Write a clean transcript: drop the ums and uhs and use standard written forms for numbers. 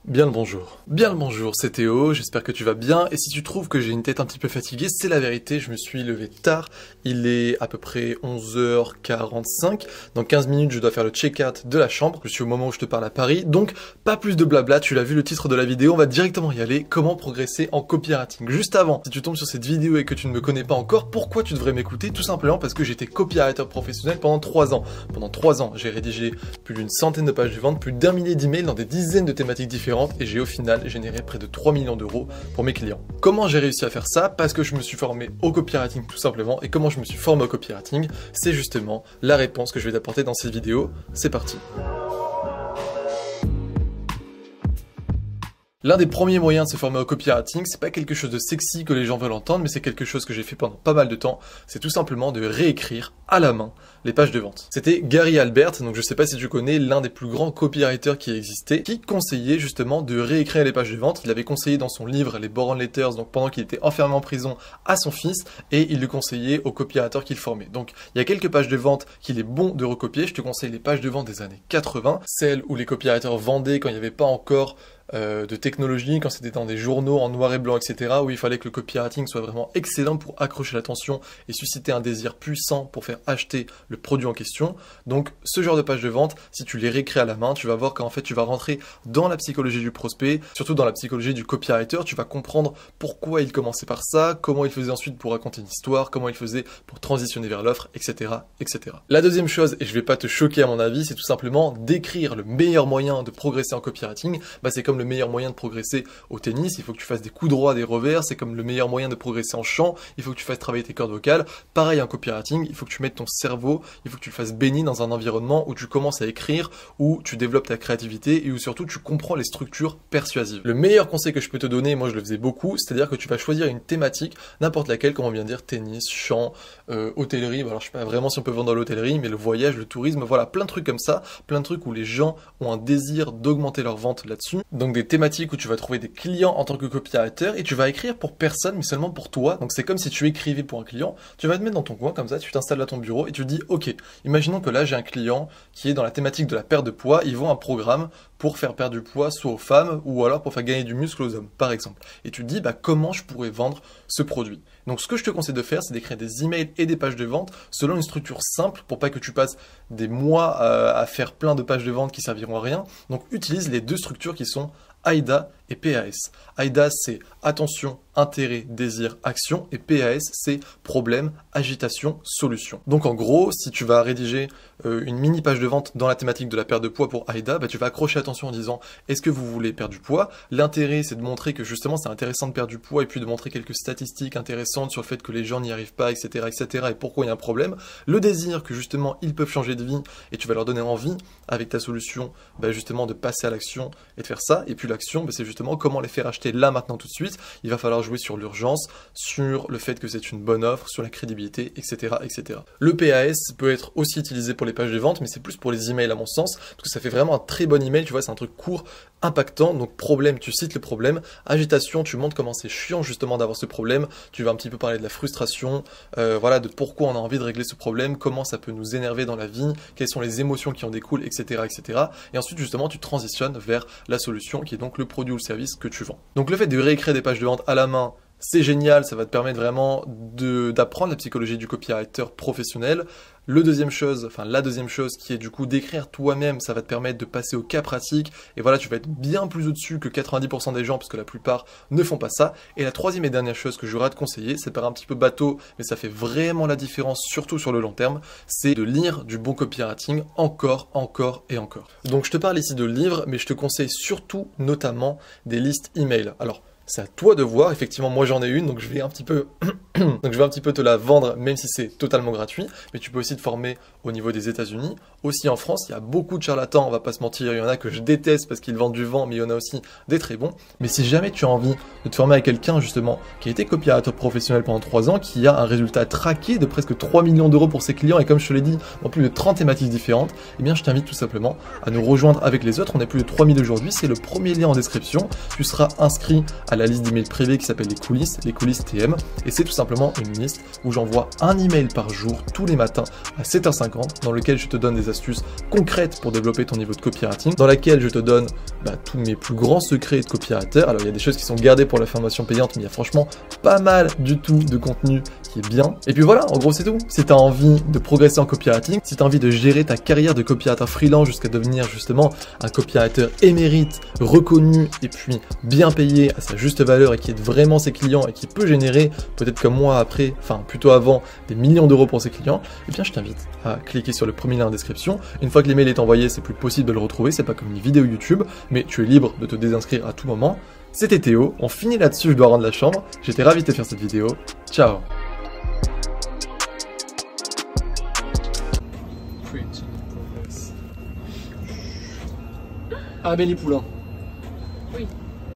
Bien le bonjour, c'est Théo, j'espère que tu vas bien, et si tu trouves que j'ai une tête un petit peu fatiguée, c'est la vérité, je me suis levé tard, il est à peu près 11h45, dans 15 minutes je dois faire le check-out de la chambre, je suis au moment où je te parle à Paris, donc pas plus de blabla, tu l'as vu le titre de la vidéo, on va directement y aller, comment progresser en copywriting. Juste avant, si tu tombes sur cette vidéo et que tu ne me connais pas encore, pourquoi tu devrais m'écouter? Tout simplement parce que j'étais copywriter professionnel pendant 3 ans. Pendant 3 ans, j'ai rédigé plus d'une centaine de pages de vente, plus d'1 millier d'emails dans des dizaines de thématiques différentes, et j'ai au final généré près de 3 millions d'euros pour mes clients. Comment j'ai réussi à faire ça? Parce que je me suis formé au copywriting tout simplement, et comment je me suis formé au copywriting, c'est justement la réponse que je vais t'apporter dans cette vidéo. C'est parti. L'un des premiers moyens de se former au copywriting, c'est pas quelque chose de sexy que les gens veulent entendre, mais c'est quelque chose que j'ai fait pendant pas mal de temps, c'est tout simplement de réécrire à la main les pages de vente. C'était Gary Albert, donc je sais pas si tu connais, l'un des plus grands copywriters qui existait, qui conseillait justement de réécrire les pages de vente. Il avait conseillé dans son livre les Boron Letters, donc pendant qu'il était enfermé en prison, à son fils, et il le conseillait aux copywriters qu'il formait. Donc il y a quelques pages de vente qu'il est bon de recopier, je te conseille les pages de vente des années 80, celles où les copywriters vendaient quand il n'y avait pas encore de technologie, quand c'était dans des journaux en noir et blanc, etc., où il fallait que le copywriting soit vraiment excellent pour accrocher l'attention et susciter un désir puissant pour faire acheter le produit en question. Donc ce genre de page de vente, si tu les réécris à la main, tu vas voir qu'en fait tu vas rentrer dans la psychologie du prospect, surtout dans la psychologie du copywriter, tu vas comprendre pourquoi il commençait par ça, comment il faisait ensuite pour raconter une histoire, comment il faisait pour transitionner vers l'offre, etc., etc. La deuxième chose, et je vais pas te choquer à mon avis, c'est tout simplement d'écrire. Le meilleur moyen de progresser en copywriting, c'est comme le meilleur moyen de progresser au tennis, il faut que tu fasses des coups droits, des revers, c'est comme le meilleur moyen de progresser en chant, il faut que tu fasses travailler tes cordes vocales. Pareil en copywriting, il faut que tu mettes ton cerveau, il faut que tu le fasses baigner dans un environnement où tu commences à écrire, où tu développes ta créativité et où surtout tu comprends les structures persuasives. Le meilleur conseil que je peux te donner, moi je le faisais beaucoup, c'est-à-dire que tu vas choisir une thématique, n'importe laquelle, comme on vient de dire, tennis, chant, hôtellerie, alors je sais pas vraiment si on peut vendre dans l'hôtellerie, mais le voyage, le tourisme, voilà, plein de trucs comme ça, plein de trucs où les gens ont un désir d'augmenter leur vente là-dessus. Donc des thématiques où tu vas trouver des clients en tant que copywriter et tu vas écrire pour personne mais seulement pour toi. Donc c'est comme si tu écrivais pour un client, tu vas te mettre dans ton coin comme ça, tu t'installes à ton bureau et tu dis ok, imaginons que là j'ai un client qui est dans la thématique de la perte de poids, ils vont un programme pour faire perdre du poids soit aux femmes ou alors pour faire gagner du muscle aux hommes par exemple. Et tu te dis comment je pourrais vendre ce produit. Donc ce que je te conseille de faire, c'est d'écrire des emails et des pages de vente selon une structure simple pour pas que tu passes des mois à faire plein de pages de vente qui serviront à rien. Donc utilise les deux structures qui sont AIDA et PAS. AIDA, c'est attention, intérêt, désir, action, et PAS, c'est problème, agitation, solution. Donc en gros, si tu vas rédiger une mini page de vente dans la thématique de la perte de poids pour AIDA, tu vas accrocher l'attention en disant est-ce que vous voulez perdre du poids? L'intérêt, c'est de montrer que justement c'est intéressant de perdre du poids et puis de montrer quelques statistiques intéressantes sur le fait que les gens n'y arrivent pas, etc., etc., et pourquoi il y a un problème. Le désir, que justement ils peuvent changer de vie et tu vas leur donner envie avec ta solution, justement de passer à l'action et de faire ça. Et puis l'action, c'est justement comment les faire acheter là, maintenant, tout de suite. Il va falloir jouer sur l'urgence, sur le fait que c'est une bonne offre, sur la crédibilité, etc., etc. Le PAS peut être aussi utilisé pour les pages de vente, mais c'est plus pour les emails à mon sens, parce que ça fait vraiment un très bon email, tu vois, c'est un truc court, impactant. Donc problème, tu cites le problème. Agitation, tu montres comment c'est chiant justement d'avoir ce problème. Tu vas un petit peu parler de la frustration, voilà, de pourquoi on a envie de régler ce problème, comment ça peut nous énerver dans la vie, quelles sont les émotions qui en découlent, etc., etc. Et ensuite justement tu transitionnes vers la solution qui est donc le produit ou le service que tu vends. Donc le fait de réécrire des pages de vente à la main, c'est génial, ça va te permettre vraiment d'apprendre la psychologie du copywriter professionnel. La deuxième chose qui est du coup d'écrire toi-même, ça va te permettre de passer au cas pratique. Et voilà, tu vas être bien plus au-dessus que 90% des gens parce que la plupart ne font pas ça. Et la troisième et dernière chose que j'aurais à te conseiller, c'est paraît un petit peu bateau, mais ça fait vraiment la différence, surtout sur le long terme, c'est de lire du bon copywriting encore et encore. Donc je te parle ici de livres, mais je te conseille surtout notamment des listes email. Alors, c'est à toi de voir, effectivement moi j'en ai une, donc je vais un petit peu te la vendre même si c'est totalement gratuit, mais tu peux aussi te former au niveau des États-Unis, aussi en France, il y a beaucoup de charlatans, on va pas se mentir, il y en a que je déteste parce qu'ils vendent du vent, mais il y en a aussi des très bons. Mais si jamais tu as envie de te former avec quelqu'un justement qui a été copywriter professionnel pendant 3 ans, qui a un résultat traqué de presque 3 millions d'euros pour ses clients, et comme je te l'ai dit, dans plus de 30 thématiques différentes, eh bien je t'invite tout simplement à nous rejoindre avec les autres, on est plus de 3000 aujourd'hui, c'est le premier lien en description, tu seras inscrit à la liste d'emails privés qui s'appelle les coulisses TM, et c'est tout simplement une liste où j'envoie un email par jour tous les matins à 7h50 dans lequel je te donne des astuces concrètes pour développer ton niveau de copywriting, dans laquelle je te donne tous mes plus grands secrets de copywriter. Alors il y a des choses qui sont gardées pour la formation payante, mais il y a franchement pas mal du tout de contenu qui est bien. Et puis voilà, en gros c'est tout. Si tu as envie de progresser en copywriting, si tu as envie de gérer ta carrière de copywriter freelance jusqu'à devenir justement un copywriter émérite, reconnu et puis bien payé à sa juste valeur et qui aide vraiment ses clients et qui peut générer peut-être comme moi après, enfin plutôt avant, des millions d'euros pour ses clients, eh bien je t'invite à cliquer sur le premier lien en description. Une fois que l'email est envoyé, c'est plus possible de le retrouver, c'est pas comme une vidéo YouTube, mais tu es libre de te désinscrire à tout moment. C'était Théo, on finit là-dessus, je dois rendre la chambre. J'étais ravi de te faire cette vidéo. Ciao. Amélie Poulain.